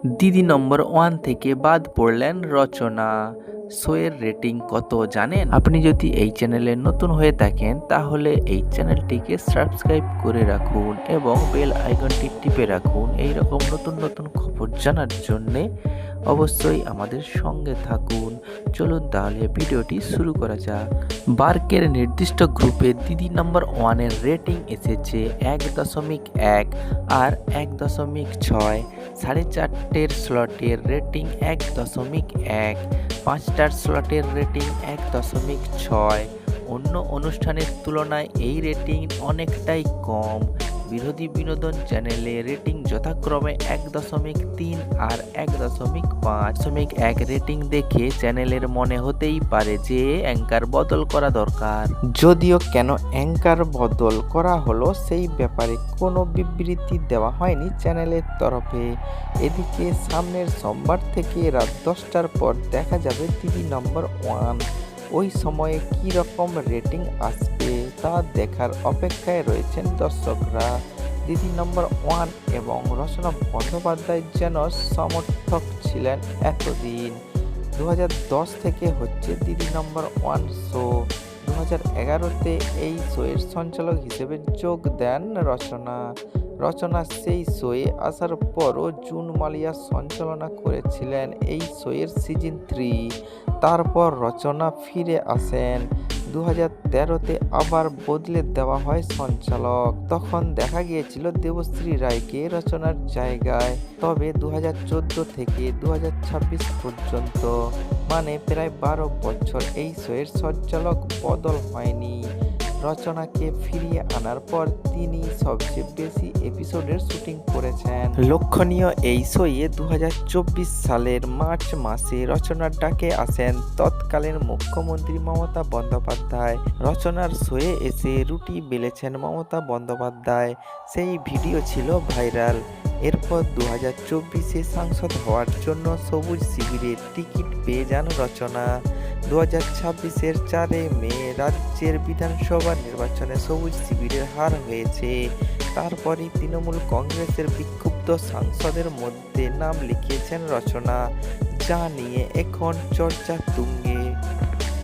দিদি নম্বর 1 থেকে বাদ পড়লেন রচনা। শোয়ের রেটিং কত জানেন? আপনি যদি এই চ্যানেলে নতুন হয়ে থাকেন তাহলে এই চ্যানেলটিকে সাবস্ক্রাইব করে রাখুন এবং বেল আইকনটি টিপে রাখুন এই রকম নতুন নতুন খবর জানার জন্যে। অবশ্যই আমাদের সঙ্গে থাকুন। চলুন তাহলে ভিডিওটি শুরু করা যাক। বার্কের নির্দিষ্ট গ্রুপে দিদি নম্বর 1 এর রেটিং এসেছে 1.1 আর 1.6। 4.5 স্লটের রেটিং 1.1, 5টার স্লটের রেটিং 1.6। অন্য অনুষ্ঠানের তুলনায় এই রেটিং অনেকটাই কম। বিরোধী বিনোদন চ্যানেলে রেটিং যথাক্রমে 1.3 আর 1.5। 1 রেটিং দেখে চ্যানেলের মনে হতেই পারে যে অ্যাঙ্কার বদল করা দরকার। যদিও কেন অ্যাঙ্কার বদল করা হলো সেই ব্যাপারে কোনো বিবৃতি দেওয়া হয়নি চ্যানেলের তরফে। এদিকে সামনের সোমবার থেকে রাত 10টার পর দেখা যাবে দিদি নম্বর 1। ওই সময়ে কী রকম রেটিং আসবে তা দেখার অপেক্ষায় রয়েছেন দর্শকরা। দিদি নম্বর 1 এবং রচনা বন্দ্যোপাধ্যায় যেন সমর্থক ছিলেন এতদিন। 2010 থেকে হচ্ছে দিদি নম্বর 1 শো। 2011তে এই শোয়ের সঞ্চালক হিসেবে যোগ দেন রচনা। রচনা সেই শোয়ে আসার পরও জুন মালিয়া সঞ্চালনা করেছিলেন এই শোয়ের সিজন 3। তারপর রচনা ফিরে আসেন। 2013তে আবার বদলে দেওয়া হয় সঞ্চালক। তখন দেখা গিয়েছিল দেবশ্রী রায়কে রচনার জায়গায়। তবে 2014 থেকে 2026 পর্যন্ত মানে প্রায় 12 বছর এই শোয়ের সঞ্চালক বদল হয়নি। রচনাকে ফিরিয়ে আনার পর তিনি সবচেয়ে বেশি এপিসোডের শুটিং করেছেন। লক্ষণীয় এই শোয়ে 2024 সালের মার্চ মাসে রচনার ডাকে আসেন তৎকালীন মুখ্যমন্ত্রী মমতা বন্দ্যোপাধ্যায়। রচনার শোয়ে এসে রুটি বেলেছেন মমতা বন্দ্যোপাধ্যায়, সেই ভিডিও ছিল ভাইরাল। এরপর 2024-এ সাংসদ হওয়ার জন্য সবুজ শিবিরের টিকিট পেয়ে যান রচনা। 2026-এর 4 মে রাজ্যের বিধানসভা নির্বাচনে সবুজ শিবিরের হার হয়েছে। তারপরে তৃণমূল কংগ্রেসের বিক্ষুব্ধ সাংসদের মধ্যে নাম লিখিয়েছেন রচনা, যা নিয়ে এখন চর্চা তুঙ্গে।